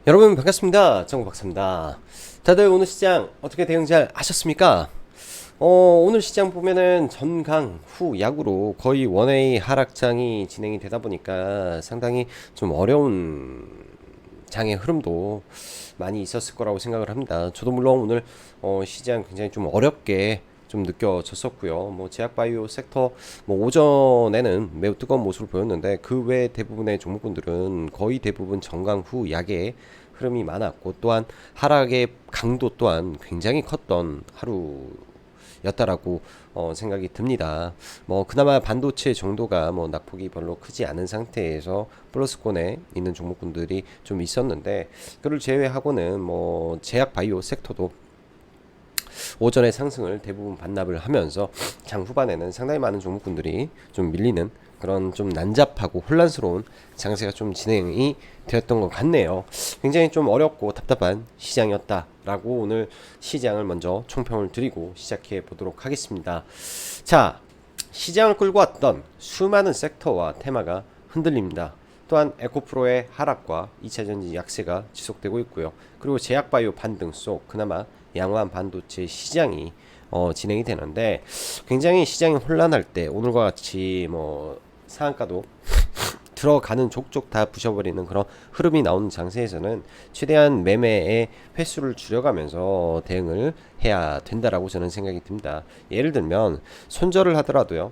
여러분 반갑습니다. 정우 박사입니다. 다들 오늘 시장 어떻게 대응 잘 하셨습니까? 오늘 시장 보면은 전강 후 약으로 거의 원웨이 하락장이 진행이 되다 보니까 상당히 좀 어려운 장의 흐름도 많이 있었을 거라고 생각을 합니다. 저도 물론 오늘 시장 굉장히 좀 어렵게 좀 느껴졌었고요. 뭐 제약바이오 섹터 뭐 오전에는 매우 뜨거운 모습을 보였는데 그 외 대부분의 종목군들은 거의 대부분 정강 후 약의 흐름이 많았고 또한 하락의 강도 또한 굉장히 컸던 하루였다라고 생각이 듭니다. 뭐 그나마 반도체 정도가 뭐 낙폭이 별로 크지 않은 상태에서 플러스권에 있는 종목군들이 좀 있었는데 그를 제외하고는 뭐 제약 바이오 섹터도 오전에 상승을 대부분 반납을 하면서 장 후반에는 상당히 많은 종목군들이 좀 밀리는 그런 좀 난잡하고 혼란스러운 장세가 좀 진행이 되었던 것 같네요. 굉장히 좀 어렵고 답답한 시장이었다라고 오늘 시장을 먼저 총평을 드리고 시작해 보도록 하겠습니다. 자, 시장을 끌고 왔던 수많은 섹터와 테마가 흔들립니다. 또한 에코프로의 하락과 2차전지 약세가 지속되고 있고요. 그리고 제약바이오 반등 속 그나마 양호한 반도체 시장이 진행이 되는데 굉장히 시장이 혼란할 때 오늘과 같이 뭐 상한가도 들어가는 족족 다 부셔버리는 그런 흐름이 나오는 장세에서는 최대한 매매의 횟수를 줄여가면서 대응을 해야 된다라고 저는 생각이 듭니다. 예를 들면 손절을 하더라도요.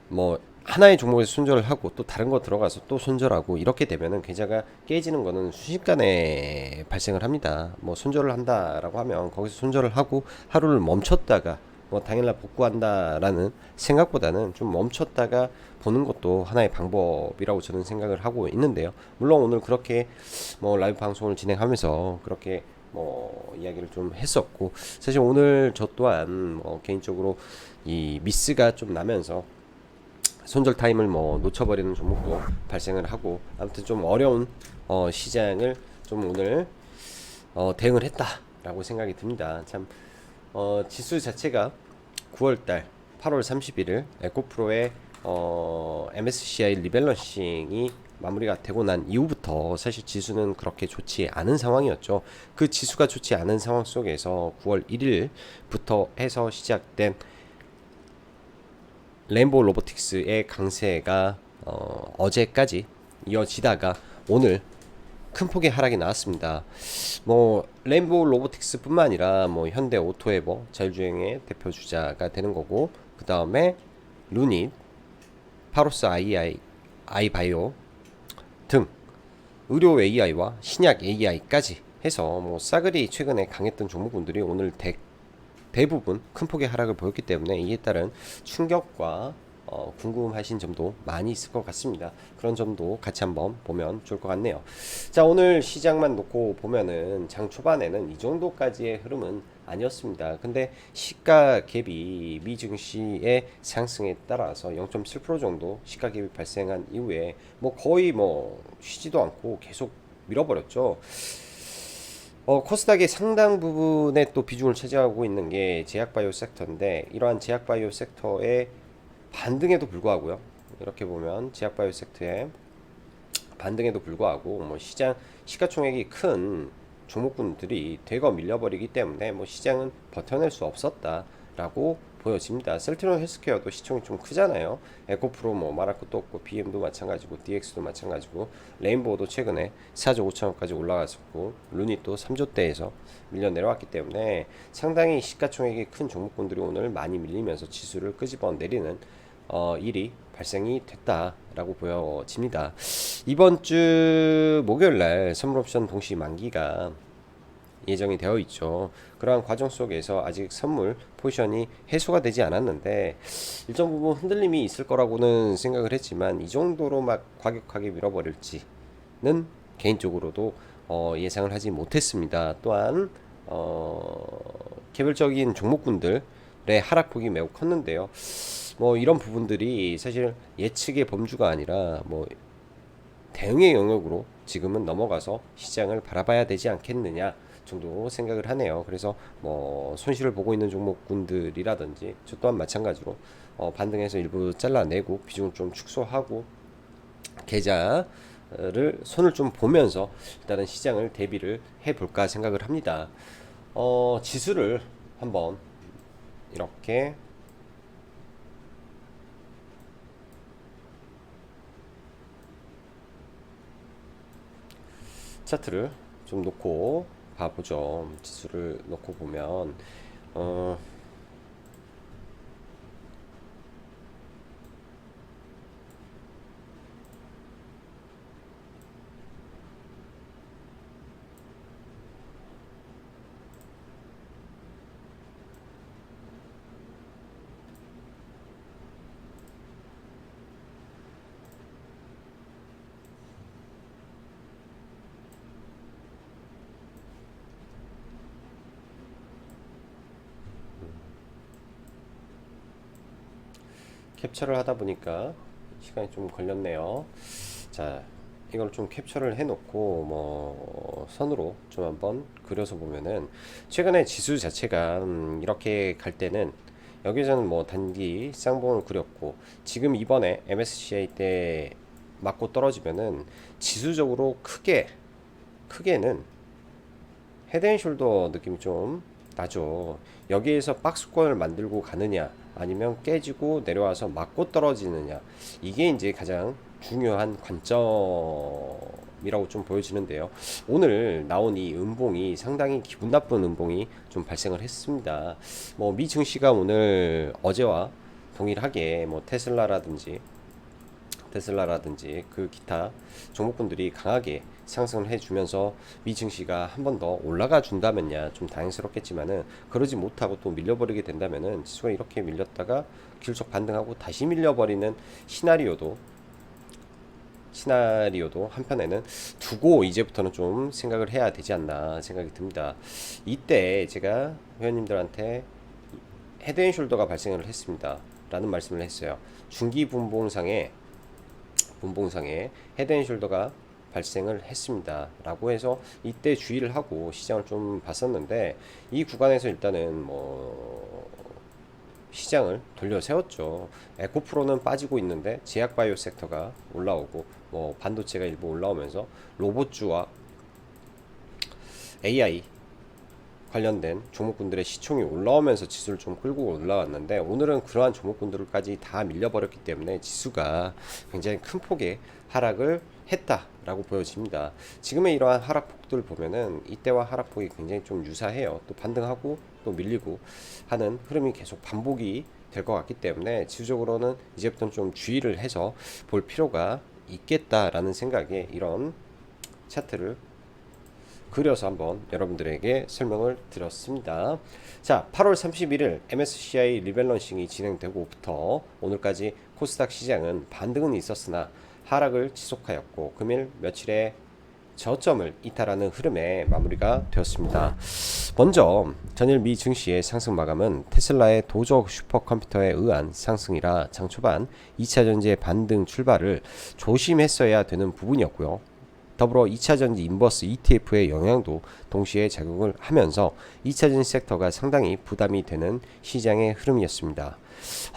뭐 하나의 종목에서 손절을 하고 또 다른 거 들어가서 또 손절하고 이렇게 되면은 계좌가 깨지는 거는 순식간에 발생을 합니다. 뭐 손절을 한다라고 하면 거기서 손절을 하고 하루를 멈췄다가 뭐 당일날 복구한다라는 생각보다는 좀 멈췄다가 보는 것도 하나의 방법이라고 저는 생각을 하고 있는데요. 물론 오늘 그렇게 뭐 라이브 방송을 진행하면서 그렇게 뭐 이야기를 좀 했었고 사실 오늘 저 또한 뭐 개인적으로 이 미스가 좀 나면서 손절 타임을 뭐 놓쳐버리는 종목도 발생을 하고 아무튼 좀 어려운 시장을 좀 오늘 대응을 했다라고 생각이 듭니다. 참 지수 자체가 9월달 8월 31일 에코프로의 MSCI 리밸런싱이 마무리가 되고 난 이후부터 사실 지수는 그렇게 좋지 않은 상황이었죠. 그 지수가 좋지 않은 상황 속에서 9월 1일부터 해서 시작된 레인보우 로보틱스의 강세가 어제까지 이어지다가 오늘 큰 폭의 하락이 나왔습니다. 뭐 레인보우 로보틱스뿐만 아니라 뭐 현대 오토에버 자율주행의 대표 주자가 되는 거고 그 다음에 루닛, 파로스 아이바이오 등 의료 AI와 신약 AI까지 해서 뭐 싸그리 최근에 강했던 종목군들이 오늘 대부분 큰 폭의 하락을 보였기 때문에 이에 따른 충격과 궁금하신 점도 많이 있을 것 같습니다. 그런 점도 같이 한번 보면 좋을 것 같네요. 자, 오늘 시장만 놓고 보면은 장 초반에는 이 정도까지의 흐름은 아니었습니다. 근데 시가 갭이 미 증시의 상승에 따라서 0.7% 정도 시가 갭이 발생한 이후에 뭐 거의 뭐 쉬지도 않고 계속 밀어버렸죠. 코스닥의 상당 부분의 또 비중을 차지하고 있는 게 제약바이오 섹터인데 이러한 제약바이오 섹터의 반등에도 불구하고요. 이렇게 보면 제약바이오 섹터의 반등에도 불구하고 뭐 시장 시가총액이 큰 종목군들이 대거 밀려버리기 때문에 뭐 시장은 버텨낼 수 없었다라고 보여집니다. 셀트리온 헬스케어도 시총이 좀 크잖아요. 에코프로 뭐 말할 것도 없고 BM도 마찬가지고 DX도 마찬가지고 레인보우도 최근에 4조 5천원까지 올라갔었고 루닛도 3조대에서 밀려 내려왔기 때문에 상당히 시가총액이 큰 종목군들이 오늘 많이 밀리면서 지수를 끄집어 내리는 일이 발생이 됐다라고 보여집니다. 이번 주 목요일 날 선물 옵션 동시 만기가 예정이 되어 있죠. 그러한 과정 속에서 아직 선물 포지션이 해소가 되지 않았는데 일정 부분 흔들림이 있을 거라고는 생각을 했지만 이 정도로 막 과격하게 밀어버릴지는 개인적으로도 예상을 하지 못했습니다. 또한 개별적인 종목군들의 하락폭이 매우 컸는데요. 뭐 이런 부분들이 사실 예측의 범주가 아니라 뭐 대응의 영역으로 지금은 넘어가서 시장을 바라봐야 되지 않겠느냐 정도 생각을 하네요. 그래서 뭐 손실을 보고 있는 종목군들이라든지 저 또한 마찬가지로 반등해서 일부 잘라내고 비중을 좀 축소하고 계좌 를 손을 좀 보면서 일단은 시장을 대비를 해볼까 생각을 합니다. 지수를 한번 이렇게 차트를 좀 놓고 봐보죠. 지수를 놓고 보면 어, 캡처를 하다 보니까 시간이 좀 걸렸네요. 자, 이걸 좀 캡처를 해놓고 뭐 선으로 좀 한번 그려서 보면은 최근에 지수 자체가 이렇게 갈 때는 여기서는 뭐 단기 쌍봉을 그렸고 지금 이번에 MSCI 때 맞고 떨어지면은 지수적으로 크게는 헤드앤숄더 느낌이 좀 나죠. 여기에서 박스권을 만들고 가느냐 아니면 깨지고 내려와서 맞고 떨어지느냐, 이게 이제 가장 중요한 관점이라고 좀 보여지는데요. 오늘 나온 이 음봉이 상당히 기분 나쁜 음봉이 좀 발생을 했습니다. 뭐 미 증시가 오늘 어제와 동일하게 뭐 테슬라라든지 그 기타 종목군들이 강하게 상승을 해주면서 미 증시가 한 번 더 올라가 준다면야 좀 다행스럽겠지만은 그러지 못하고 또 밀려버리게 된다면은 지수가 이렇게 밀렸다가 길속 반등하고 다시 밀려버리는 시나리오도 한편에는 두고 이제부터는 좀 생각을 해야 되지 않나 생각이 듭니다. 이때 제가 회원님들한테 헤드앤숄더가 발생을 했습니다 라는 말씀을 했어요. 중기 분봉상에 헤드앤숄더가 발생을 했습니다 라고 해서 이때 주의를 하고 시장을 좀 봤었는데, 이 구간에서 일단은 뭐 시장을 돌려 세웠죠. 에코프로는 빠지고 있는데 제약바이오 섹터가 올라오고 뭐 반도체가 일부 올라오면서 로봇주와 AI 관련된 종목군들의 시총이 올라오면서 지수를 좀 끌고 올라왔는데, 오늘은 그러한 종목군들까지 다 밀려버렸기 때문에 지수가 굉장히 큰 폭의 하락을 했다라고 보여집니다. 지금의 이러한 하락폭들 보면은 이때와 하락폭이 굉장히 좀 유사해요. 또 반등하고 또 밀리고 하는 흐름이 계속 반복이 될 것 같기 때문에 지수적으로는 이제부터는 좀 주의를 해서 볼 필요가 있겠다라는 생각에 이런 차트를 그려서 한번 여러분들에게 설명을 드렸습니다. 자, 8월 31일 MSCI 리밸런싱이 진행되고부터 오늘까지 코스닥 시장은 반등은 있었으나 하락을 지속하였고 금일 며칠의 저점을 이탈하는 흐름에 마무리가 되었습니다. 먼저 전일 미 증시의 상승 마감은 테슬라의 도적 슈퍼컴퓨터에 의한 상승이라 장 초반 2차전지의 반등 출발을 조심했어야 되는 부분이었고요. 더불어 2차전지 인버스 ETF의 영향도 동시에 작용을 하면서 2차전지 섹터가 상당히 부담이 되는 시장의 흐름이었습니다.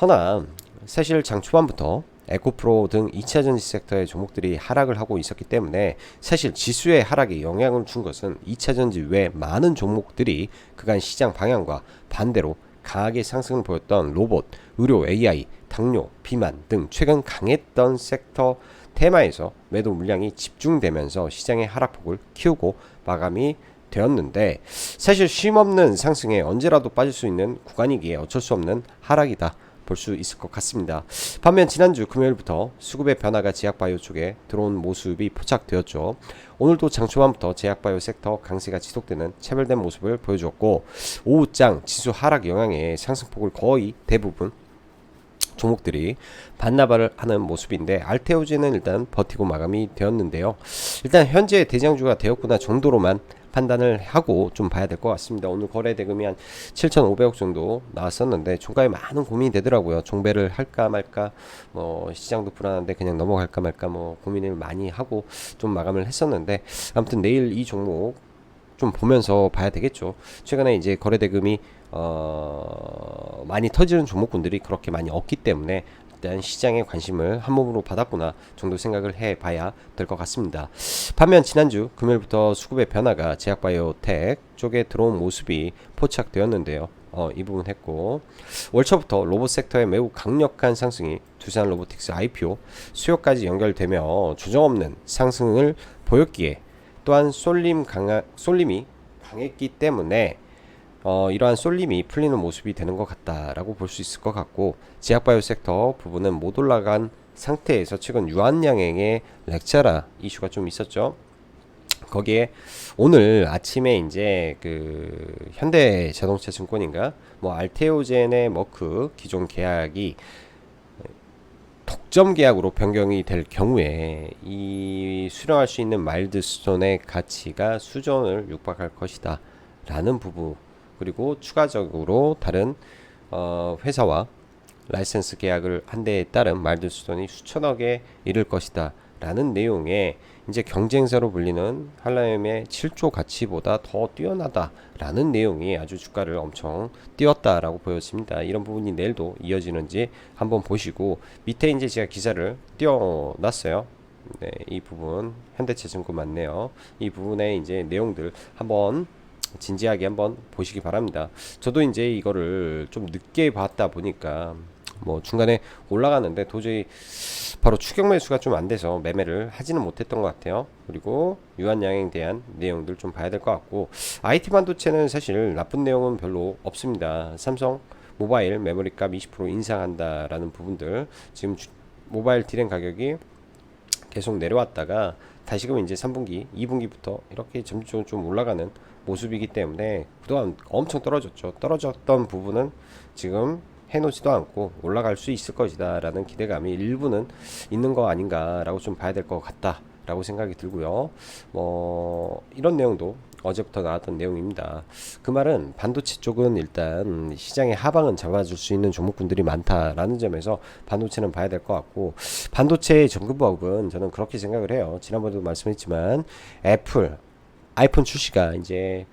허나 사실 장 초반부터 에코프로 등 2차전지 섹터의 종목들이 하락을 하고 있었기 때문에 사실 지수의 하락에 영향을 준 것은 2차전지 외 많은 종목들이 그간 시장 방향과 반대로 강하게 상승을 보였던 로봇, 의료, AI, 당뇨, 비만 등 최근 강했던 섹터 테마에서 매도 물량이 집중되면서 시장의 하락폭을 키우고 마감이 되었는데, 사실 쉼없는 상승에 언제라도 빠질 수 있는 구간이기에 어쩔 수 없는 하락이다 볼 수 있을 것 같습니다. 반면 지난주 금요일부터 수급의 변화가 제약바이오 쪽에 들어온 모습이 포착되었죠. 오늘도 장초반부터 제약바이오 섹터 강세가 지속되는 차별된 모습을 보여주었고, 오후장 지수 하락 영향에 상승폭을 거의 대부분 종목들이 반나발을 하는 모습인데, 알테오제는 일단 버티고 마감이 되었는데요. 일단 현재 대장주가 되었구나 정도로만 판단을 하고 좀 봐야 될 것 같습니다. 오늘 거래 대금이 한 7,500억 정도 나왔었는데 종가에 많은 고민이 되더라고요. 종배를 할까 말까, 뭐 시장도 불안한데 그냥 넘어갈까 말까 뭐 고민을 많이 하고 좀 마감을 했었는데, 아무튼 내일 이 종목 좀 보면서 봐야 되겠죠. 최근에 이제 거래 대금이 많이 터지는 종목군들이 그렇게 많이 없기 때문에 일단 시장의 관심을 한 몸으로 받았구나 정도 생각을 해봐야 될 것 같습니다. 반면 지난주 금요일부터 수급의 변화가 제약바이오텍 쪽에 들어온 모습이 포착되었는데요. 이 부분 했고, 월 초부터 로봇 섹터의 매우 강력한 상승이 두산 로보틱스 IPO 수요까지 연결되며 조정 없는 상승을 보였기에, 또한 쏠림이 강했기 때문에 이러한 쏠림이 풀리는 모습이 되는 것 같다라고 볼 수 있을 것 같고, 제약바이오 섹터 부분은 못 올라간 상태에서 최근 유한양행의 렉차라 이슈가 좀 있었죠. 거기에 오늘 아침에 이제 그 현대자동차 증권인가 뭐 알테오젠의 머크 기존 계약이 독점 계약으로 변경이 될 경우에 이 수령할 수 있는 마일드스톤의 가치가 수전을 육박할 것이다 라는 부분, 그리고 추가적으로 다른 회사와 라이센스 계약을 한 데에 따른 마일드스톤이 수천억에 이를 것이다 라는 내용의 이제 경쟁사로 불리는 한라엠의 7조 가치보다 더 뛰어나다 라는 내용이 아주 주가를 엄청 띄웠다라고 보여집니다. 이런 부분이 내일도 이어지는지 한번 보시고, 밑에 이제 제가 기사를 띄워놨어요. 네, 이 부분 현대차증권 맞네요. 이 부분의 이제 내용들 한번 진지하게 한번 보시기 바랍니다. 저도 이제 이거를 좀 늦게 봤다 보니까 뭐 중간에 올라가는데 도저히 바로 추격 매수가 좀 안 돼서 매매를 하지는 못했던 것 같아요. 그리고 유한양행에 대한 내용들 좀 봐야 될 것 같고, IT 반도체는 사실 나쁜 내용은 별로 없습니다. 삼성 모바일 메모리값 20% 인상한다라는 부분들, 지금 모바일 디램 가격이 계속 내려왔다가 다시금 이제 3분기, 2분기부터 이렇게 점점 좀 올라가는 모습이기 때문에 그동안 엄청 떨어졌죠. 떨어졌던 부분은 지금 해놓지도 않고 올라갈 수 있을 것이다 라는 기대감이 일부는 있는 거 아닌가 라고 좀 봐야 될 것 같다 라고 생각이 들고요. 뭐 이런 내용도 어제부터 나왔던 내용입니다. 그 말은 반도체 쪽은 일단 시장의 하방은 잡아줄 수 있는 종목군들이 많다라는 점에서 반도체는 봐야 될 것 같고, 반도체의 정글법은 저는 그렇게 생각을 해요. 지난번에도 말씀했지만 애플 아이폰 출시가 이제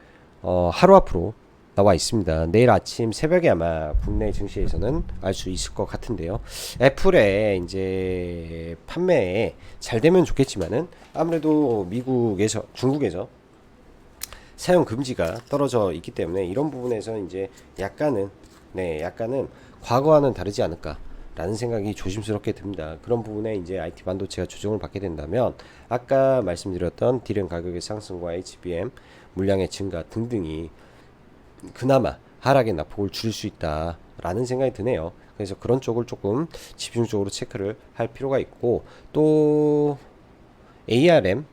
하루 앞으로 나와 있습니다. 내일 아침 새벽에 아마 국내 증시에서는 알 수 있을 것 같은데요. 애플의 이제 판매에 잘 되면 좋겠지만은 아무래도 미국에서, 중국에서 사용 금지가 떨어져 있기 때문에 이런 부분에서 이제 약간은 과거와는 다르지 않을까라는 생각이 조심스럽게 듭니다. 그런 부분에 이제 IT 반도체가 조정을 받게 된다면 아까 말씀드렸던 디램 가격의 상승과 HBM 물량의 증가 등등이 그나마 하락의 낙폭을 줄일 수 있다라는 생각이 드네요. 그래서 그런 쪽을 조금 집중적으로 체크를 할 필요가 있고, 또 ARM,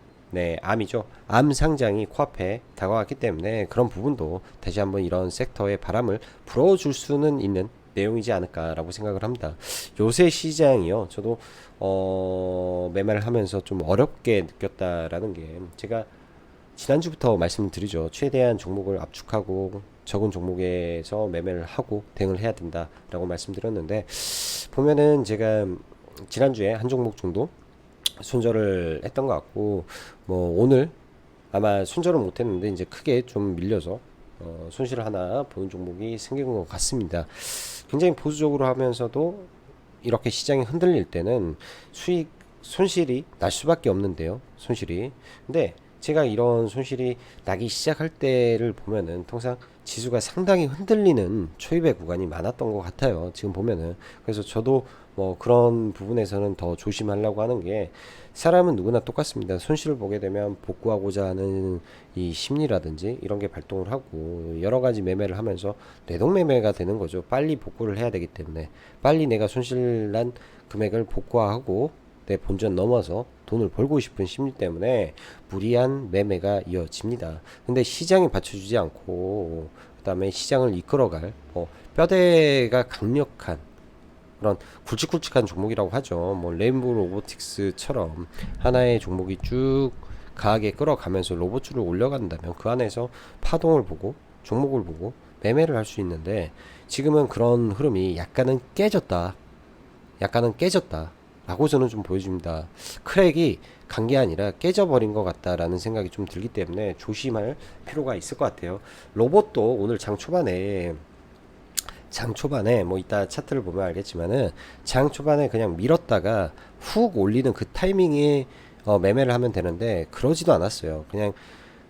암이죠. 암 상장이 코앞에 다가왔기 때문에 그런 부분도 다시 한번 이런 섹터의 바람을 불어줄 수는 있는 내용이지 않을까라고 생각을 합니다. 요새 시장이요, 저도 매매를 하면서 좀 어렵게 느꼈다라는 게, 제가 지난주부터 말씀드리죠. 최대한 종목을 압축하고 적은 종목에서 매매를 하고 대응을 해야 된다라고 말씀드렸는데, 보면은 제가 지난주에 한 종목 정도 손절을 했던 것 같고, 뭐 오늘 아마 손절을 못했는데 이제 크게 좀 밀려서 손실을 하나 보는 종목이 생긴 것 같습니다. 굉장히 보수적으로 하면서도 이렇게 시장이 흔들릴 때는 손실이 날 수밖에 없는데요. 손실이. 근데 제가 이런 손실이 나기 시작할 때를 보면은 통상 지수가 상당히 흔들리는 초입의 구간이 많았던 것 같아요. 지금 보면은. 그래서 저도 뭐 그런 부분에서는 더 조심하려고 하는 게, 사람은 누구나 똑같습니다. 손실을 보게 되면 복구하고자 하는 이 심리라든지 이런 게 발동을 하고 여러 가지 매매를 하면서 뇌동매매가 되는 거죠. 빨리 복구를 해야 되기 때문에 빨리 내가 손실난 금액을 복구하고 내 본전 넘어서 돈을 벌고 싶은 심리 때문에 무리한 매매가 이어집니다. 근데 시장이 받쳐주지 않고 그 다음에 시장을 이끌어갈 뼈대가 강력한 그런 굵직굵직한 종목이라고 하죠. 뭐 레인보우 로보틱스처럼 하나의 종목이 쭉 강하게 끌어가면서 로봇줄을 올려간다면 그 안에서 파동을 보고 종목을 보고 매매를 할 수 있는데, 지금은 그런 흐름이 약간은 깨졌다 라고 저는 좀 보여집니다. 크랙이 간 게 아니라 깨져버린 것 같다라는 생각이 좀 들기 때문에 조심할 필요가 있을 것 같아요. 로봇도 오늘 장 초반에 장 초반에 뭐 이따 차트를 보면 알겠지만은 장 초반에 그냥 밀었다가 훅 올리는 그 타이밍에 매매를 하면 되는데 그러지도 않았어요. 그냥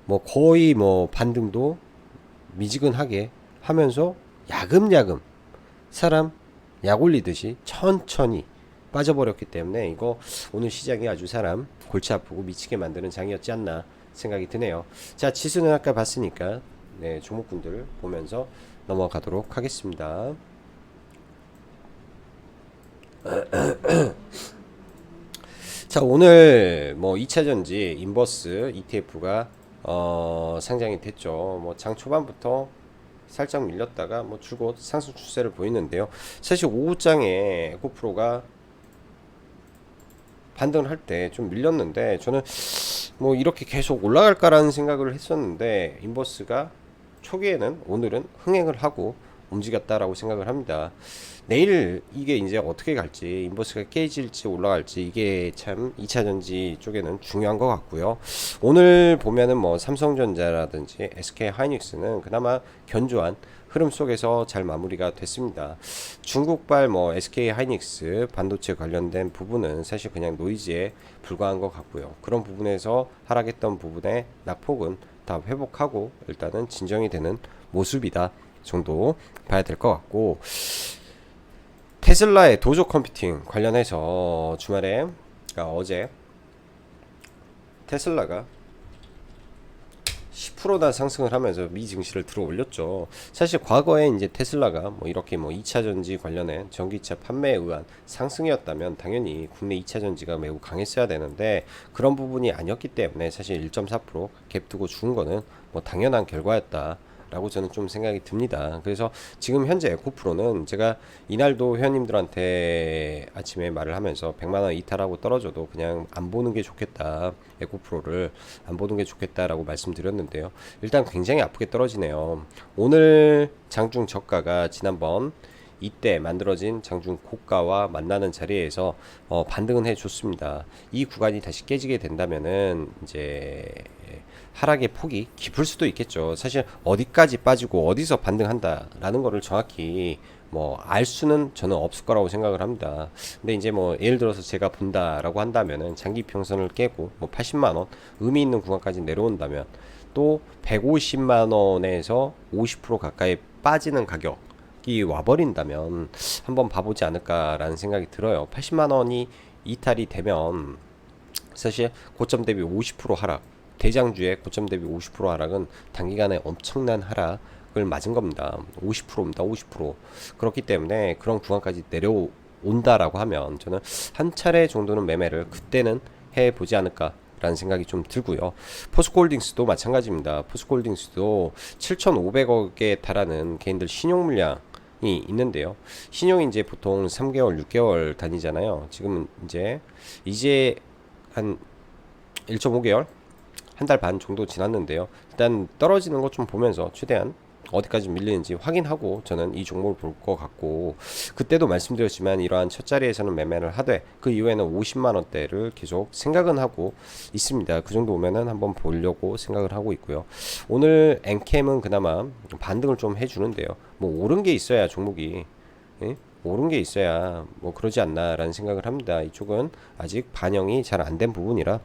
뭐 거의 뭐 반등도 미지근하게 하면서 야금야금 사람 약 올리듯이 천천히 빠져버렸기 때문에 이거 오늘 시장이 아주 사람 골치 아프고 미치게 만드는 장이었지 않나 생각이 드네요. 자, 지수는 아까 봤으니까 네, 종목군들 보면서 넘어가도록 하겠습니다. 자, 오늘 뭐 2차전지 인버스 ETF가 상장이 됐죠. 뭐 장 초반부터 살짝 밀렸다가 뭐 줄곧 상승 추세를 보이는데요. 사실 오후장에 에코프로가 반등을 할 때 좀 밀렸는데 저는 뭐 이렇게 계속 올라갈까라는 생각을 했었는데 인버스가 초기에는 오늘은 흥행을 하고 움직였다라고 생각을 합니다. 내일 이게 이제 어떻게 갈지 인버스가 깨질지 올라갈지 이게 참 2차전지 쪽에는 중요한 것 같고요. 오늘 보면은 뭐 삼성전자라든지 SK 하이닉스는 그나마 견조한 흐름 속에서 잘 마무리가 됐습니다. 중국발 뭐 SK 하이닉스 반도체 관련된 부분은 사실 그냥 노이즈에 불과한 것 같고요. 그런 부분에서 하락했던 부분의 낙폭은 다 회복하고 일단은 진정이 되는 모습이다 정도 봐야 될 것 같고, 테슬라의 도조 컴퓨팅 관련해서 주말에 그러니까 어제 테슬라가 10%나 상승을 하면서 미 증시를 들어 올렸죠. 사실 과거에 이제 테슬라가 뭐 이렇게 뭐 2차 전지 관련해 전기차 판매에 의한 상승이었다면 당연히 국내 2차 전지가 매우 강했어야 되는데 그런 부분이 아니었기 때문에 사실 1.4%갭 두고 죽은 거는 뭐 당연한 결과였다 라고 저는 좀 생각이 듭니다. 그래서 지금 현재 에코프로는 제가 이날도 회원님들한테 아침에 말을 하면서 100만원 이탈하고 떨어져도 그냥 안 보는 게 좋겠다, 에코프로를 안 보는 게 좋겠다라고 말씀드렸는데요. 일단 굉장히 아프게 떨어지네요. 오늘 장중 저가가 지난번 이때 만들어진 장중 고가와 만나는 자리에서 반등은 해줬습니다. 이 구간이 다시 깨지게 된다면은 이제 하락의 폭이 깊을 수도 있겠죠. 사실 어디까지 빠지고 어디서 반등한다라는 거를 정확히 뭐 알 수는 저는 없을 거라고 생각을 합니다. 근데 이제 뭐 예를 들어서 제가 본다라고 한다면은 장기 평선을 깨고 뭐 80만 원 의미 있는 구간까지 내려온다면 또 150만 원에서 50% 가까이 빠지는 가격이 와버린다면 한번 봐보지 않을까라는 생각이 들어요. 80만 원이 이탈이 되면 사실 고점 대비 50% 하락, 대장주의 고점 대비 50% 하락은 단기간에 엄청난 하락을 맞은 겁니다. 50%입니다. 50%. 그렇기 때문에 그런 구간까지 내려온다라고 하면 저는 한 차례 정도는 매매를 그때는 해보지 않을까 라는 생각이 좀 들고요. 포스코홀딩스도 마찬가지입니다. 포스코홀딩스도 7,500억에 달하는 개인들 신용 물량이 있는데요. 신용이 이제 보통 3개월, 6개월 단위잖아요. 지금은 이제 한 1.5개월, 한 달 반 정도 지났는데요. 일단 떨어지는 것 좀 보면서 최대한 어디까지 밀리는지 확인하고 저는 이 종목을 볼 것 같고, 그때도 말씀드렸지만 이러한 첫 자리에서는 매매를 하되 그 이후에는 50만원대를 계속 생각은 하고 있습니다. 그 정도 오면은 한번 보려고 생각을 하고 있고요. 오늘 엔캠은 그나마 반등을 좀 해주는데요. 뭐 오른 게 있어야 종목이, 예? 오른 게 있어야 뭐 그러지 않나 라는 생각을 합니다. 이쪽은 아직 반영이 잘 안 된 부분이라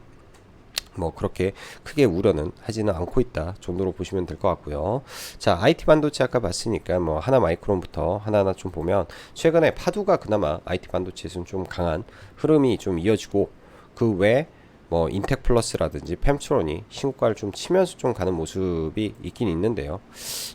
뭐 그렇게 크게 우려는 하지는 않고 있다 정도로 보시면 될 것 같고요. 자, IT 반도체 아까 봤으니까 뭐 하나 마이크론부터 하나하나 좀 보면 최근에 파두가 그나마 IT 반도체에서는 좀 강한 흐름이 좀 이어지고, 그 외 뭐 인텍플러스라든지 펨트론이 신고가를 좀 치면서 좀 가는 모습이 있긴 있는데요.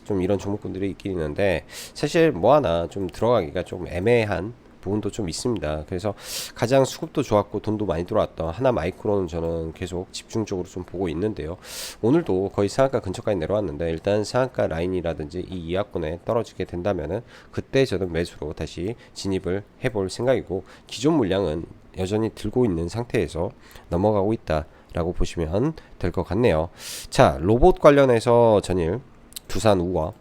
좀 이런 종목군들이 있긴 있는데 사실 뭐 하나 좀 들어가기가 좀 애매한 부분도 좀 있습니다. 그래서 가장 수급도 좋았고 돈도 많이 들어왔던 하나 마이크로는 저는 계속 집중적으로 좀 보고 있는데요. 오늘도 거의 상한가 근처까지 내려왔는데 일단 상한가 라인이라든지 이 이하권에 떨어지게 된다면은 그때 저는 매수로 다시 진입을 해볼 생각이고, 기존 물량은 여전히 들고 있는 상태에서 넘어가고 있다 라고 보시면 될 것 같네요. 자, 로봇 관련해서 전일 두산 우와,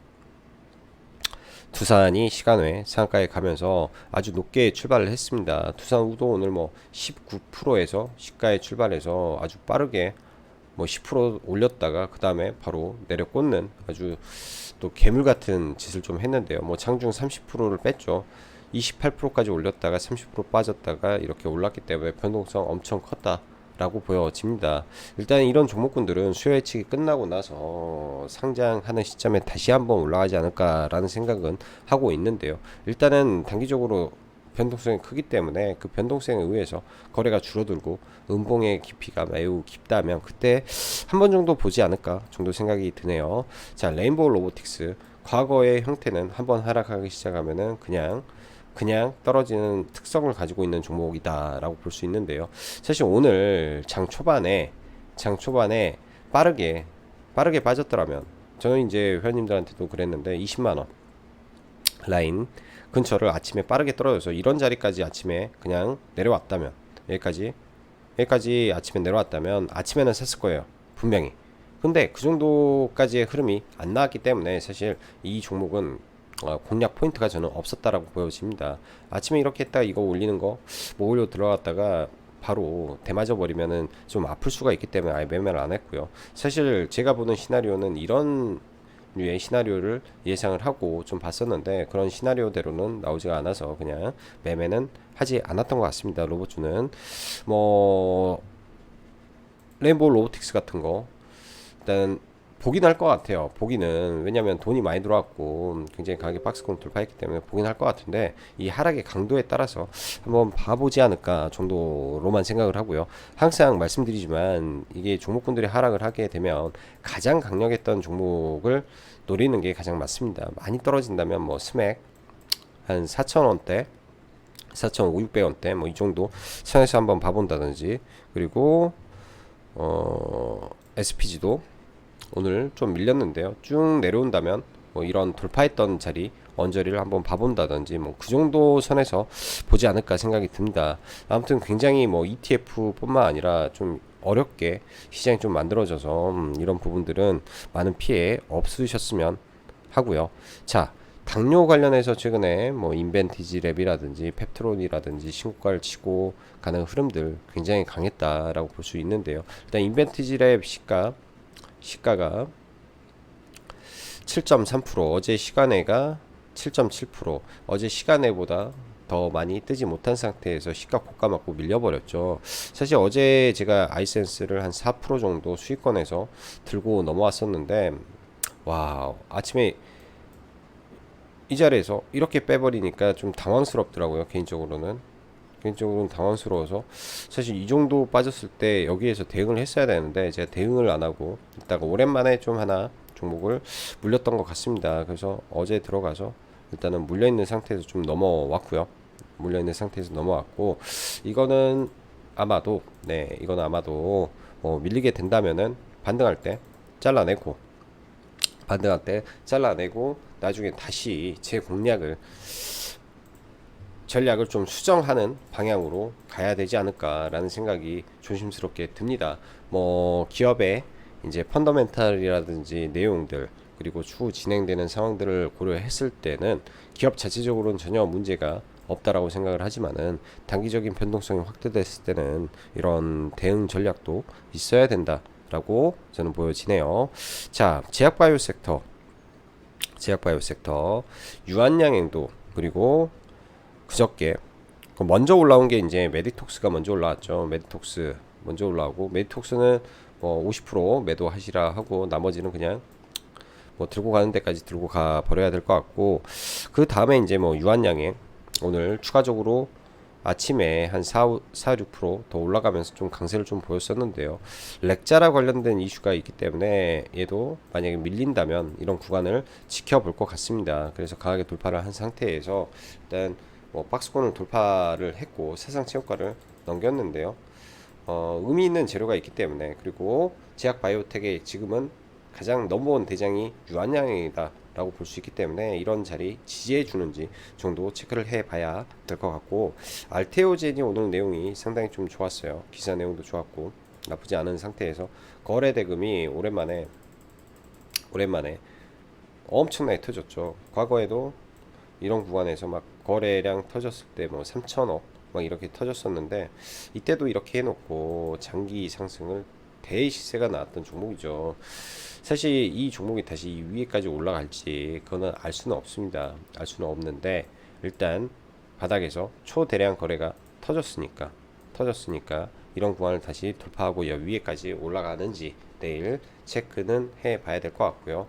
두산이 시간외 상한가에 가면서 아주 높게 출발을 했습니다. 두산 우도 오늘 뭐 19%에서 시가에 출발해서 아주 빠르게 뭐 10% 올렸다가 그 다음에 바로 내려 꽂는 아주 또 괴물 같은 짓을 좀 했는데요. 뭐 장중 30%를 뺐죠. 28%까지 올렸다가 30% 빠졌다가 이렇게 올랐기 때문에 변동성 엄청 컸다라고 보여집니다. 일단 이런 종목군들은 수요 예측이 끝나고 나서 상장하는 시점에 다시 한번 올라가지 않을까라는 생각은 하고 있는데요. 일단은 단기적으로 변동성이 크기 때문에 그 변동성에 의해서 거래가 줄어들고 음봉의 깊이가 매우 깊다면 그때 한 번 정도 보지 않을까 정도 생각이 드네요. 자, 레인보우 로보틱스 과거의 형태는 한번 하락하기 시작하면은 그냥 떨어지는 특성을 가지고 있는 종목이다라고 볼 수 있는데요. 사실 오늘 장 초반에 빠르게 빠졌더라면 저는 이제 회원님들한테도 그랬는데 20만 원 라인 근처를 아침에 빠르게 떨어져서 이런 자리까지 아침에 그냥 내려왔다면 여기까지 아침에 내려왔다면 아침에는 샀을 거예요, 분명히. 근데 그 정도까지의 흐름이 안 나왔기 때문에 사실 이 종목은 공략 포인트가 저는 없었다라고 보여집니다. 아침에 이렇게 했다가 이거 올리는 거 뭐 올려 들어갔다가 바로 대맞아 버리면은 좀 아플 수가 있기 때문에 아예 매매를 안 했고요. 사실 제가 보는 시나리오는 이런 류의 시나리오를 예상을 하고 좀 봤었는데 그런 시나리오대로는 나오지가 않아서 그냥 매매는 하지 않았던 것 같습니다. 로봇주는 뭐 레인보우 로보틱스 같은 거 일단 보긴 할 것 같아요. 보기는 왜냐면 돈이 많이 들어왔고 굉장히 가격이 박스권 돌파했기 때문에 보긴 할 것 같은데 이 하락의 강도에 따라서 한번 봐보지 않을까 정도로만 생각을 하고요. 항상 말씀드리지만 이게 종목군들이 하락을 하게 되면 가장 강력했던 종목을 노리는 게 가장 맞습니다. 많이 떨어진다면 뭐 스맥 한 4,000원대 4,500원대 뭐 이 정도 선에서 한번 봐본다든지 그리고 SPG도 오늘 좀 밀렸는데요. 쭉 내려온다면 뭐 이런 돌파했던 자리 언저리를 한번 봐본다든지 뭐 그 정도 선에서 보지 않을까 생각이 듭니다. 아무튼 굉장히 뭐 ETF뿐만 아니라 좀 어렵게 시장이 좀 만들어져서 이런 부분들은 많은 피해 없으셨으면 하고요. 자, 당뇨 관련해서 최근에 뭐 인벤티지 랩이라든지 펩트론이라든지 신고가를 치고 가는 흐름들 굉장히 강했다라고 볼 수 있는데요. 일단 인벤티지 랩 시가가 7.3% 어제 시간에가 7.7% 어제 시간에보다 더 많이 뜨지 못한 상태에서 시가 고가 맞고 밀려버렸죠. 사실 어제 제가 아이센스를 한 4% 정도 수익권에서 들고 넘어왔었는데 와 아침에 이 자리에서 이렇게 빼버리니까 좀 당황스럽더라고요. 개인적으로는 당황스러워서 사실 이 정도 빠졌을 때 여기에서 대응을 했어야 되는데 제가 대응을 안 하고 있다가 오랜만에 좀 하나 종목을 물렸던 것 같습니다. 그래서 어제 들어가서 일단은 물려있는 상태에서 좀 넘어왔고요. 물려있는 상태에서 넘어왔고 이거는 아마도 밀리게 된다면은 반등할 때 잘라내고 나중에 다시 제 전략을 좀 수정하는 방향으로 가야 되지 않을까라는 생각이 조심스럽게 듭니다. 뭐 기업의 이제 펀더멘탈이라든지 내용들 그리고 추후 진행되는 상황들을 고려했을 때는 기업 자체적으로는 전혀 문제가 없다라고 생각을 하지만은 단기적인 변동성이 확대됐을 때는 이런 대응 전략도 있어야 된다라고 저는 보여지네요. 자, 제약바이오 섹터 유한양행도 그리고 그저께 먼저 올라온 게 이제 메디톡스가 먼저 올라왔죠. 메디톡스 먼저 올라오고 메디톡스는 뭐 50% 매도하시라 하고 나머지는 그냥 뭐 들고 가는 데까지 들고 가 버려야 될 것 같고 그 다음에 이제 뭐 유한양행 오늘 추가적으로 아침에 한 6%더 올라가면서 좀 강세를 좀 보였었는데요. 렉자라 관련된 이슈가 있기 때문에 얘도 만약에 밀린다면 이런 구간을 지켜볼 것 같습니다. 그래서 강하게 돌파를 한 상태에서 일단 뭐 박스권을 돌파를 했고 세상체육과를 넘겼는데요. 의미 있는 재료가 있기 때문에 그리고 제약바이오텍의 지금은 가장 넘버원 대장이 유한양행이다 라고 볼 수 있기 때문에 이런 자리 지지해 주는지 정도 체크를 해 봐야 될 것 같고 알테오젠이 오늘 내용이 상당히 좀 좋았어요. 기사 내용도 좋았고 나쁘지 않은 상태에서 거래 대금이 오랜만에 엄청나게 터졌죠. 과거에도 이런 구간에서 막 거래량 터졌을 때 뭐 3천억 막 이렇게 터졌었는데 이때도 이렇게 해놓고 장기 상승을 대시세가 나왔던 종목이죠. 사실 이 종목이 다시 이 위에까지 올라갈지 그거는 알 수는 없습니다. 알 수는 없는데 일단 바닥에서 초대량 거래가 터졌으니까 이런 구간을 다시 돌파하고 여 위에까지 올라가는지 내일 체크는 해 봐야 될 것 같고요.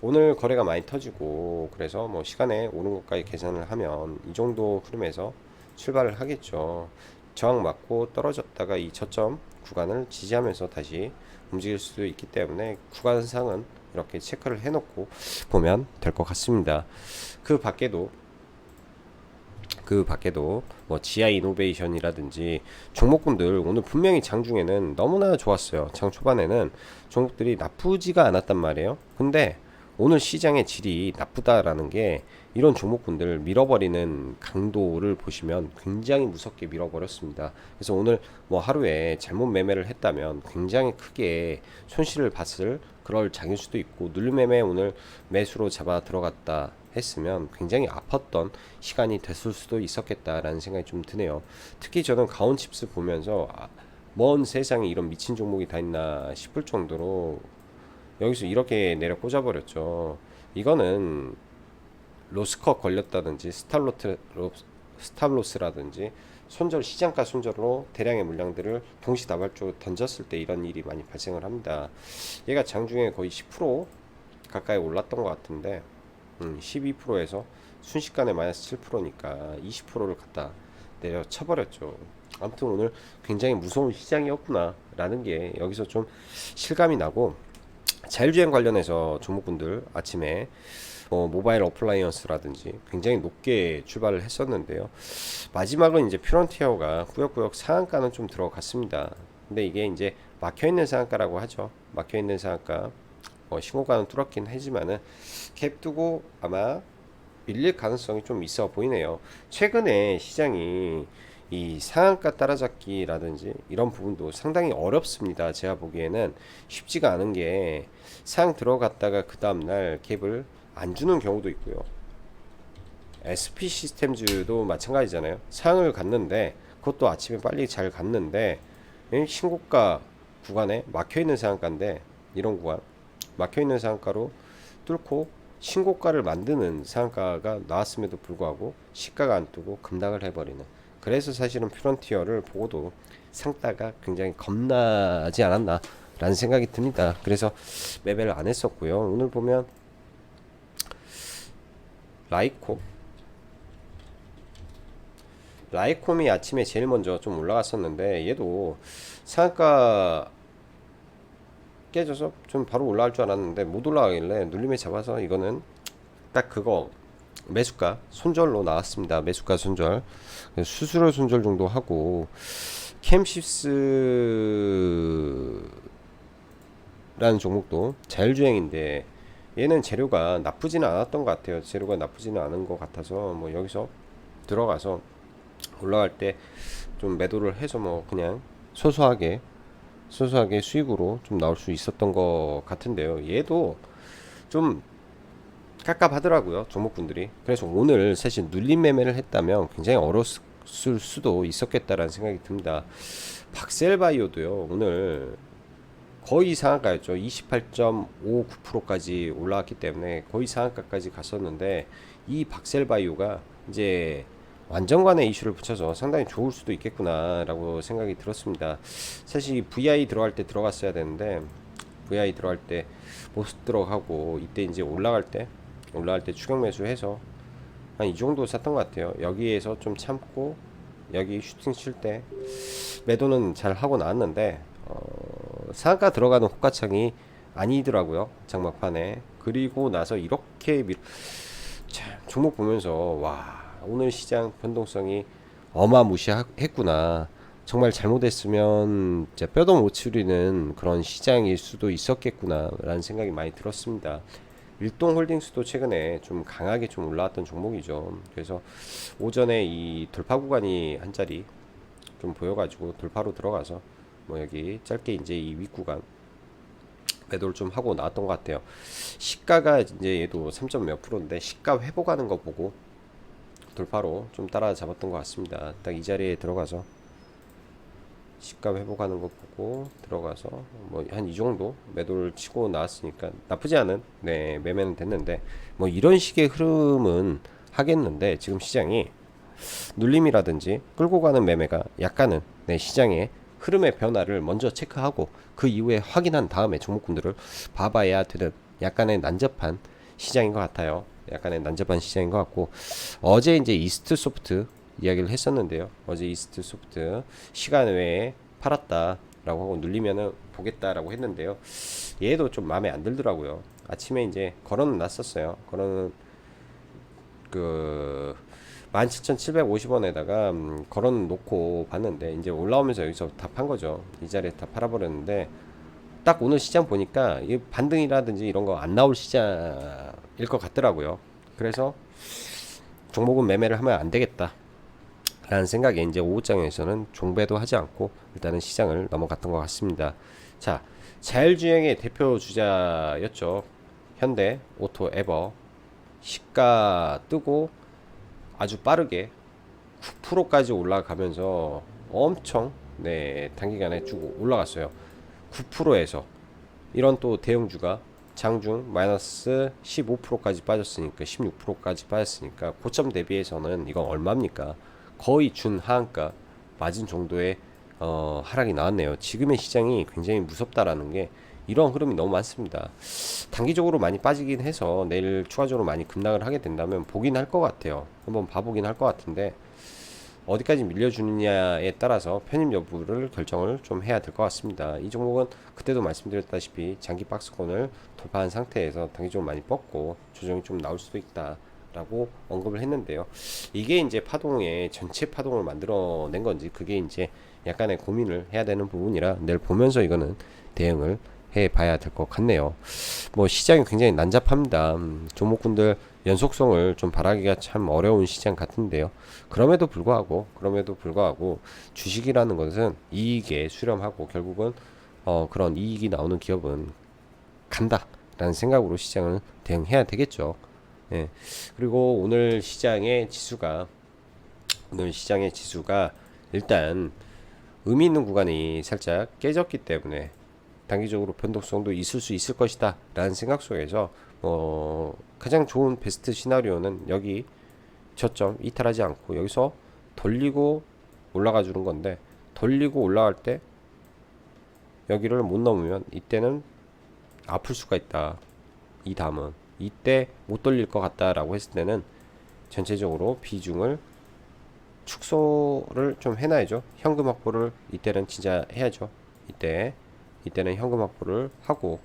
오늘 거래가 많이 터지고 그래서 뭐 시간에 오는 것까지 계산을 하면 이 정도 흐름에서 출발을 하겠죠. 저항 맞고 떨어졌다가 이 저점 구간을 지지하면서 다시 움직일 수도 있기 때문에 구간상은 이렇게 체크를 해놓고 보면 될 것 같습니다. 그 밖에도 뭐 지아 이노베이션이라든지 종목군들 오늘 분명히 장중에는 너무나 좋았어요. 장 초반에는 종목들이 나쁘지가 않았단 말이에요. 근데 오늘 시장의 질이 나쁘다라는 게 이런 종목군들 밀어버리는 강도를 보시면 굉장히 무섭게 밀어버렸습니다. 그래서 오늘 뭐 하루에 잘못 매매를 했다면 굉장히 크게 손실을 봤을 그럴 장일 수도 있고, 눌매매 오늘 매수로 잡아 들어갔다 했으면 굉장히 아팠던 시간이 됐을 수도 있었겠다라는 생각이 좀 드네요. 특히 저는 가온칩스 보면서 먼 세상에 이런 미친 종목이 다 있나 싶을 정도로 여기서 이렇게 내려 꽂아버렸죠. 이거는 로스컷 걸렸다든지 스탑로스라든지 손절, 시장가 손절로 대량의 물량들을 동시다발적으로 던졌을 때 이런 일이 많이 발생을 합니다. 얘가 장중에 거의 10% 가까이 올랐던 것 같은데 12%에서 순식간에 마이너스 7%니까 20%를 갖다 내려 쳐버렸죠. 아무튼 오늘 굉장히 무서운 시장이었구나 라는 게 여기서 좀 실감이 나고, 자율주행 관련해서 종목군들 아침에 모바일 어플라이언스라든지 굉장히 높게 출발을 했었는데요. 마지막은 이제 퓨런티어가 꾸역꾸역 상한가는 좀 들어갔습니다. 근데 이게 이제 막혀있는 상한가라고 하죠. 막혀있는 상한가 신고가는 뚫었긴 하지만은 갭 두고 아마 밀릴 가능성이 좀 있어 보이네요. 최근에 시장이 이 상한가 따라잡기라든지 이런 부분도 상당히 어렵습니다. 제가 보기에는 쉽지가 않은 게, 상 들어갔다가 그 다음날 갭을 안 주는 경우도 있고요. SP 시스템즈도 마찬가지잖아요. 상을 갔는데 그것도 아침에 빨리 잘 갔는데 신고가 구간에 막혀있는 상한가인데, 이런 구간 막혀있는 상한가로 뚫고 신고가를 만드는 상한가가 나왔음에도 불구하고 시가가 안 뜨고 급락을 해버리는, 그래서 사실은 퓨런티어를 보고도 상따가 굉장히 겁나지 않았나 라는 생각이 듭니다. 그래서 매매를 안 했었고요. 오늘 보면 라이콤이 아침에 제일 먼저 좀 올라갔었는데 얘도 상한가 깨져서 좀 바로 올라갈 줄 알았는데 못 올라가길래 눌림에 잡아서 이거는 딱 그거 매수가 손절로 나왔습니다. 매수가 손절, 수수료 손절 정도 하고, 캠시스라는 종목도 자율주행인데 얘는 재료가 나쁘지는 않았던 것 같아요. 재료가 나쁘지는 않은 것 같아서 뭐 여기서 들어가서 올라갈 때 좀 매도를 해서 뭐 그냥 소소하게 수익으로 좀 나올 수 있었던 것 같은데요. 얘도 좀 깝깝하더라고요, 종목분들이. 그래서 오늘 사실 눌림 매매를 했다면 굉장히 어려웠을 수도 있었겠다라는 생각이 듭니다. 박셀바이오도요, 오늘 거의 상한가였죠. 28.59%까지 올라왔기 때문에 거의 상한가까지 갔었는데, 이 박셀바이오가 이제 완전관의 이슈를 붙여서 상당히 좋을 수도 있겠구나 라고 생각이 들었습니다. 사실 VI 들어갈 때 들어갔어야 되는데 VI 들어갈 때 못 들어가고, 이때 이제 올라갈 때 추격 매수해서 한 이 정도 샀던 것 같아요. 여기에서 좀 참고 여기 슈팅 칠 때 매도는 잘 하고 나왔는데 상한가 들어가는 호가창이 아니더라고요, 장막판에. 그리고 나서 이렇게 참 종목 보면서 와, 오늘 시장 변동성이 어마무시했구나. 정말 잘못했으면 진짜 뼈도 못 추리는 그런 시장일 수도 있었겠구나 라는 생각이 많이 들었습니다. 일동홀딩스도 최근에 좀 강하게 좀 올라왔던 종목이죠. 그래서 오전에 이 돌파 구간이 한 자리 좀 보여가지고 돌파로 들어가서 뭐 여기 짧게 이제 이 윗구간 매도를 좀 하고 나왔던 것 같아요. 시가가 이제 얘도 3점 몇 프로인데 시가 회복하는 거 보고 돌파로 좀 따라잡았던 것 같습니다. 딱 이 자리에 들어가서 시가 회복하는 거 보고 들어가서 뭐 한 이 정도 매도를 치고 나왔으니까 나쁘지 않은 네 매매는 됐는데, 뭐 이런 식의 흐름은 하겠는데 지금 시장이 눌림이라든지 끌고 가는 매매가 약간은 네 시장의 흐름의 변화를 먼저 체크하고 그 이후에 확인한 다음에 종목군들을 봐봐야 되는 약간의 난잡한 시장인 것 같아요. 약간의 난잡한 시장인 것 같고, 어제 이제 이스트 소프트 이야기를 했었는데요. 어제 이스트 소프트 시간 외에 팔았다라고 하고 눌리면은 보겠다라고 했는데요. 얘도 좀 마음에 안 들더라고요. 아침에 이제 걸어는 놨었어요. 걸어는 그 17,750원에다가 걸어 놓고 봤는데 이제 올라오면서 여기서 다 판 거죠. 이 자리에 다 팔아버렸는데, 딱 오늘 시장 보니까 이 반등이라든지 이런 거 안 나올 시장일 것 같더라고요. 그래서 종목은 매매를 하면 안 되겠다 라는 생각에 이제 오후장에서는 종배도 하지 않고 일단은 시장을 넘어갔던 것 같습니다. 자, 자율주행의 대표 주자였죠. 현대, 오토, 에버. 시가 뜨고 아주 빠르게 9%까지 올라가면서 엄청 네 단기간에 쭉 올라갔어요. 9%에서 이런 또 대형주가 장중 마이너스 15%까지 빠졌으니까 16%까지 빠졌으니까 고점 대비해서는 이건 얼마입니까? 거의 준하한가 맞은 정도의 하락이 나왔네요. 지금의 시장이 굉장히 무섭다라는 게 이런 흐름이 너무 많습니다. 단기적으로 많이 빠지긴 해서 내일 추가적으로 많이 급락을 하게 된다면 보긴 할 것 같아요. 한번 봐보긴 할 것 같은데 어디까지 밀려주느냐에 따라서 편입 여부를 결정을 좀 해야 될 것 같습니다. 이 종목은 그때도 말씀드렸다시피 장기 박스권을 돌파한 상태에서 단기적으로 많이 뻗고 조정이 좀 나올 수도 있다 라고 언급을 했는데요. 이게 이제 파동의 전체 파동을 만들어낸 건지 그게 이제 약간의 고민을 해야 되는 부분이라 내일 보면서 이거는 대응을 해 봐야 될 것 같네요. 뭐 시장이 굉장히 난잡합니다. 종목군들 연속성을 좀 바라기가 참 어려운 시장 같은데요. 그럼에도 불구하고 주식이라는 것은 이익에 수렴하고 결국은 그런 이익이 나오는 기업은 간다라는 생각으로 시장을 대응해야 되겠죠. 예. 그리고 오늘 시장의 지수가 일단 의미 있는 구간이 살짝 깨졌기 때문에 단기적으로 변동성도 있을 수 있을 것이다 라는 생각 속에서 가장 좋은 베스트 시나리오는 여기 저점 이탈하지 않고 여기서 돌리고 올라가 주는 건데, 돌리고 올라갈 때 여기를 못 넘으면 이때는 아플 수가 있다. 이 다음은 이때 못 돌릴 것 같다라고 했을 때는 전체적으로 비중을 축소를 좀 해놔야죠. 현금 확보를 이때는 진짜 해야죠. 이때는 현금 확보를 하고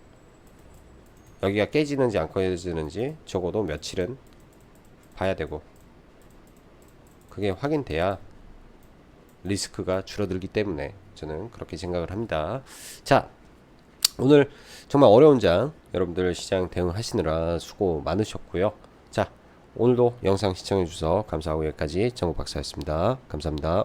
여기가 깨지는지 안 깨지는지 적어도 며칠은 봐야 되고 그게 확인돼야 리스크가 줄어들기 때문에 저는 그렇게 생각을 합니다. 자, 오늘 정말 어려운 장 여러분들 시장 대응하시느라 수고 많으셨고요. 자, 오늘도 영상 시청해 주셔서 감사하고 여기까지 정우 박사였습니다. 감사합니다.